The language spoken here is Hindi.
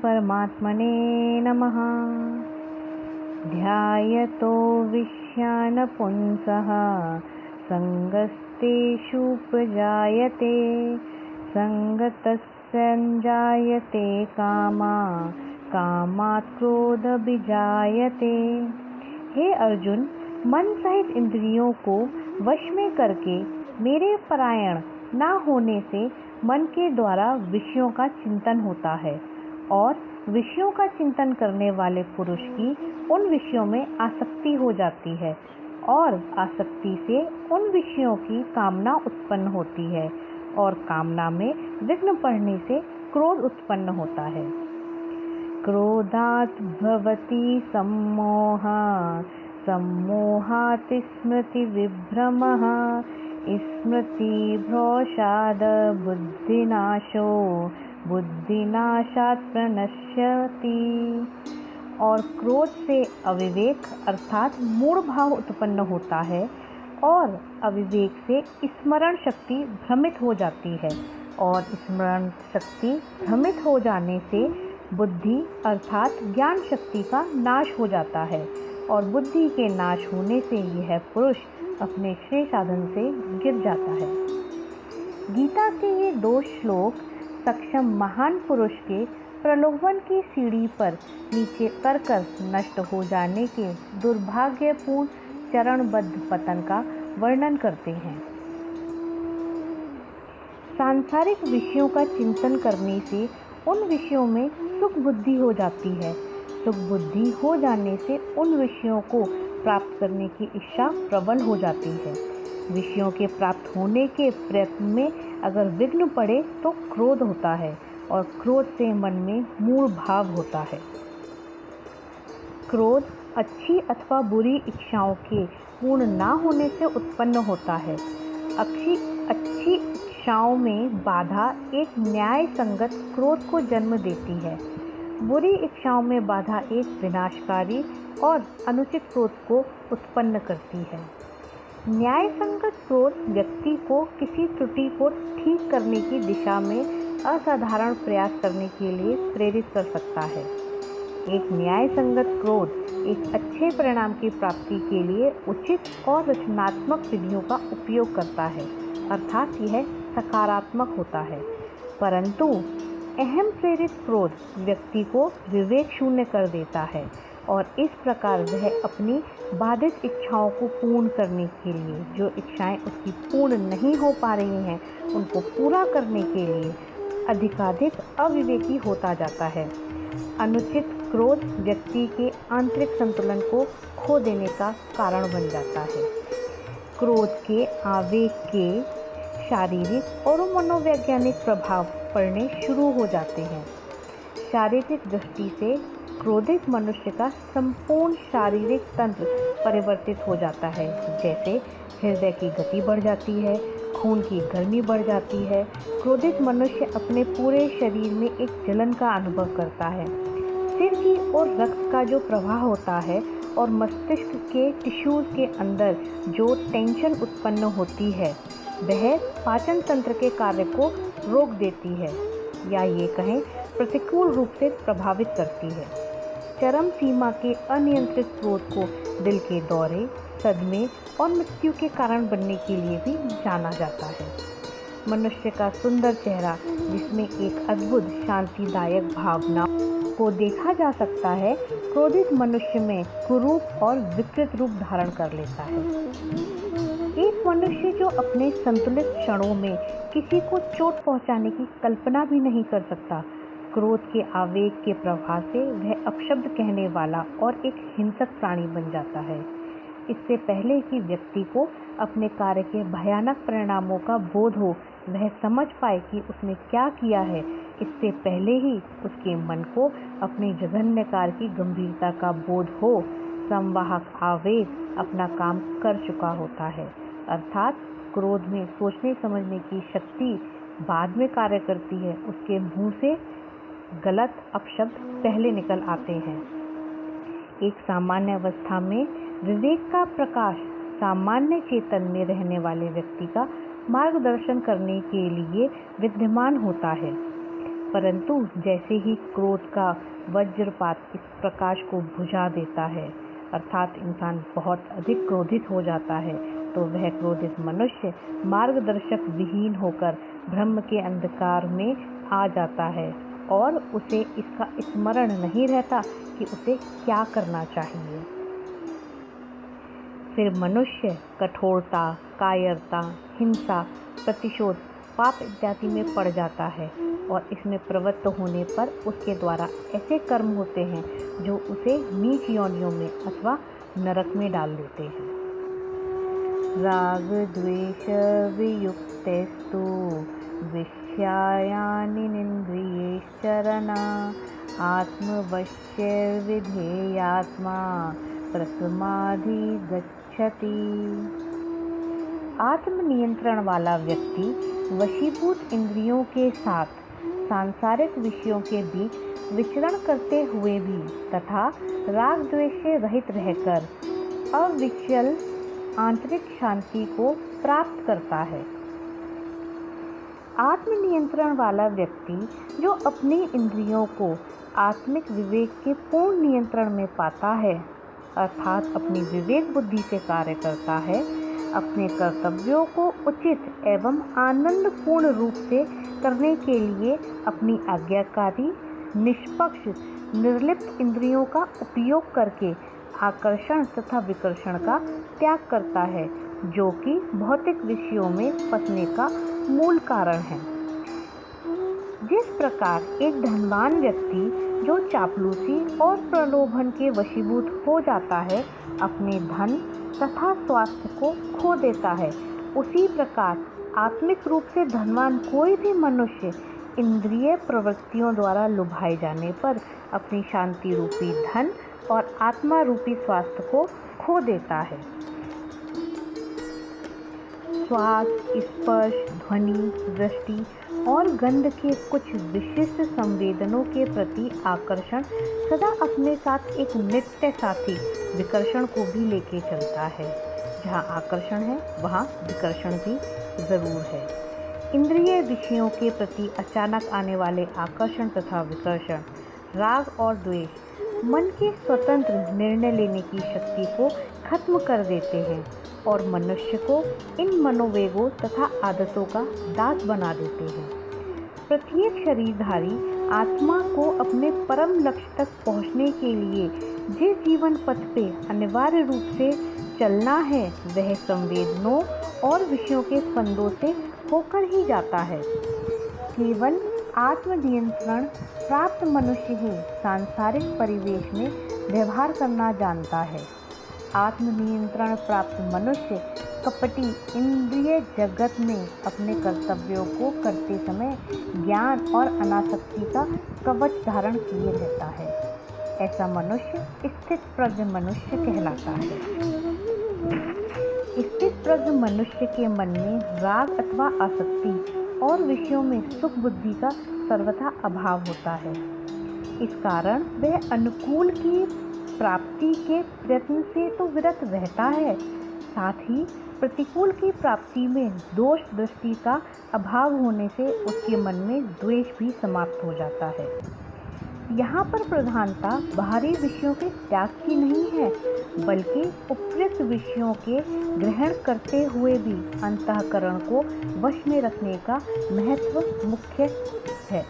परमात्मने नमः। ध्यायतो विषयान् पुंसः संगस्तेषुपजायते संगतस्संजायते कामात् क्रोधोऽभिजायते। हे अर्जुन, मन सहित इंद्रियों को वश में करके मेरे परायण न होने से मन के द्वारा विषयों का चिंतन होता है और विषयों का चिंतन करने वाले पुरुष की उन विषयों में आसक्ति हो जाती है और आसक्ति से उन विषयों की कामना उत्पन्न होती है और कामना में विघ्न पड़ने से क्रोध उत्पन्न होता है। क्रोधात् भवति सम्मोहात् स्मृतिविभ्रमः स्मृतिभ्रंशात् बुद्धिनाशात् प्रणश्यति। और क्रोध से अविवेक अर्थात मूढ़ भाव उत्पन्न होता है और अविवेक से स्मरण शक्ति भ्रमित हो जाती है और स्मरण शक्ति भ्रमित हो जाने से बुद्धि अर्थात ज्ञान शक्ति का नाश हो जाता है और बुद्धि के नाश होने से यह पुरुष अपने श्रेय साधन से गिर जाता है। गीता के ये 2 श्लोक सक्षम महान पुरुष के प्रलोभन की सीढ़ी पर नीचे कर नष्ट हो जाने के दुर्भाग्यपूर्ण चरणबद्ध पतन का वर्णन करते हैं। सांसारिक विषयों का चिंतन करने से उन विषयों में सुख बुद्धि हो जाती है। सुख बुद्धि हो जाने से उन विषयों को प्राप्त करने की इच्छा प्रबल हो जाती है। विषयों के प्राप्त होने के प्रयत्न में अगर विघ्न पड़े तो क्रोध होता है और क्रोध से मन में मूढ़ भाव होता है। क्रोध अच्छी अथवा बुरी इच्छाओं के पूर्ण ना होने से उत्पन्न होता है। अच्छी इच्छाओं में बाधा एक न्याय संगत क्रोध को जन्म देती है। बुरी इच्छाओं में बाधा एक विनाशकारी और अनुचित क्रोध को उत्पन्न करती है। न्याय संगत क्रोध व्यक्ति को किसी त्रुटि को ठीक करने की दिशा में असाधारण प्रयास करने के लिए प्रेरित कर सकता है। एक न्याय संगत क्रोध एक अच्छे परिणाम की प्राप्ति के लिए उचित और रचनात्मक विधियों का उपयोग करता है अर्थात यह सकारात्मक होता है। परंतु अहम प्रेरित क्रोध व्यक्ति को विवेक शून्य कर देता है और इस प्रकार वह अपनी बाधित इच्छाओं को पूर्ण करने के लिए जो इच्छाएं उसकी पूर्ण नहीं हो पा रही हैं उनको पूरा करने के लिए अधिकाधिक अविवेकी होता जाता है। अनुचित क्रोध व्यक्ति के आंतरिक संतुलन को खो देने का कारण बन जाता है। क्रोध के आवेग के शारीरिक और मनोवैज्ञानिक प्रभाव पड़ने शुरू हो जाते हैं। शारीरिक दृष्टि से क्रोधित मनुष्य का संपूर्ण शारीरिक तंत्र परिवर्तित हो जाता है, जैसे हृदय की गति बढ़ जाती है, खून की गर्मी बढ़ जाती है। क्रोधित मनुष्य अपने पूरे शरीर में एक जलन का अनुभव करता है। सिर की ओर रक्त का जो प्रवाह होता है और मस्तिष्क के टिश्यूज के अंदर जो टेंशन उत्पन्न होती है वह पाचन तंत्र के कार्य को रोक देती है या ये कहें प्रतिकूल रूप से प्रभावित करती है। चरम सीमा के अनियंत्रित क्रोध को दिल के दौरे, सदमे और मृत्यु के कारण बनने के लिए भी जाना जाता है। मनुष्य का सुंदर चेहरा जिसमें एक अद्भुत शांतिदायक भावना को देखा जा सकता है, क्रोधित मनुष्य में कुरूप और विकृत रूप धारण कर लेता है। एक मनुष्य जो अपने संतुलित क्षणों में किसी को चोट पहुंचाने की कल्पना भी नहीं कर सकता, क्रोध के आवेग के प्रभाव से वह अपशब्द कहने वाला और एक हिंसक प्राणी बन जाता है। इससे पहले कि व्यक्ति को अपने कार्य के भयानक परिणामों का बोध हो, वह समझ पाए कि उसने क्या किया है, इससे पहले ही उसके मन को अपने जघन्य कार्य की गंभीरता का बोध हो, संवाहक आवेग अपना काम कर चुका होता है। अर्थात क्रोध में सोचने समझने की शक्ति बाद में कार्य करती है, उसके मुंह से गलत अपशब्द पहले निकल आते हैं। एक सामान्य अवस्था में विवेक का प्रकाश सामान्य चेतन में रहने वाले व्यक्ति का मार्गदर्शन करने के लिए विद्यमान होता है। परंतु जैसे ही क्रोध का वज्रपात इस प्रकाश को बुझा देता है, अर्थात इंसान बहुत अधिक क्रोधित हो जाता है, तो वह क्रोधित मनुष्य मार्गदर्शक विहीन होकर ब्रह्म के अंधकार में आ जाता है और उसे इसका स्मरण नहीं रहता कि उसे क्या करना चाहिए। फिर मनुष्य कठोरता, कायरता, हिंसा, प्रतिशोध, पाप इत्यादि में पड़ जाता है और इसमें प्रवृत्त होने पर उसके द्वारा ऐसे कर्म होते हैं जो उसे नीच योनियों में अथवा नरक में डाल देते हैं। राग द्वेष वियुक्तेस्तु विषयानि निन्द्रियैश्चरना आत्मवश्यविधेयात्मा प्रसमाधिगच्छति। आत्मनियंत्रण वाला व्यक्ति वशीभूत इंद्रियों के साथ सांसारिक विषयों के बीच विचरण करते हुए भी तथा राग द्वेष से रहित रहकर अविचल आंतरिक शांति को प्राप्त करता है। आत्मनियंत्रण वाला व्यक्ति जो अपनी इंद्रियों को आत्मिक विवेक के पूर्ण नियंत्रण में पाता है, अर्थात अपनी विवेक बुद्धि से कार्य करता है, अपने कर्तव्यों को उचित एवं आनंदपूर्ण रूप से करने के लिए अपनी आज्ञाकारी, निष्पक्ष, निर्लिप्त इंद्रियों का उपयोग करके आकर्षण तथा विकर्षण का त्याग करता है, जो कि भौतिक विषयों में फंसने का मूल कारण है। जिस प्रकार एक धनवान व्यक्ति जो चापलूसी और प्रलोभन के वशीभूत हो जाता है अपने धन तथा स्वास्थ्य को खो देता है, उसी प्रकार आत्मिक रूप से धनवान कोई भी मनुष्य इंद्रिय प्रवृत्तियों द्वारा लुभाए जाने पर अपनी शांति रूपी धन और आत्मा रूपी स्वास्थ्य को खो देता है। स्वाद, स्पर्श, ध्वनि, दृष्टि और गंध के कुछ विशिष्ट संवेदनों के प्रति आकर्षण सदा अपने साथ एक नित्य साथी विकर्षण को भी लेके चलता है। जहाँ आकर्षण है वहाँ विकर्षण भी जरूर है। इंद्रिय विषयों के प्रति अचानक आने वाले आकर्षण तथा विकर्षण, राग और द्वेष मन के स्वतंत्र निर्णय लेने की शक्ति को खत्म कर देते हैं और मनुष्य को इन मनोवेगों तथा आदतों का दास बना देते हैं। प्रत्येक शरीरधारी आत्मा को अपने परम लक्ष्य तक पहुंचने के लिए जिस जीवन पथ पे अनिवार्य रूप से चलना है वह संवेदनों और विषयों के स्पंदों से होकर ही जाता है। केवल आत्मनियंत्रण प्राप्त मनुष्य ही सांसारिक परिवेश में व्यवहार करना जानता है। आत्मनियंत्रण प्राप्त मनुष्य कपटी इंद्रिय जगत में अपने कर्तव्यों को करते समय ज्ञान और अनासक्ति का कवच धारण किए रहता है। ऐसा मनुष्य स्थित प्रज्ञ मनुष्य कहलाता है। स्थित प्रज्ञ मनुष्य के मन में राग अथवा आसक्ति और विषयों में सुख बुद्धि का सर्वथा अभाव होता है। इस कारण वह अनुकूल की प्राप्ति के प्रयत्न से तो विरत रहता है, साथ ही प्रतिकूल की प्राप्ति में दोष दृष्टि का अभाव होने से उसके मन में द्वेष भी समाप्त हो जाता है। यहाँ पर प्रधानता बाहरी विषयों के त्याग की नहीं है, बल्कि उपयुक्त विषयों के ग्रहण करते हुए भी अंतःकरण को वश में रखने का महत्व मुख्य है।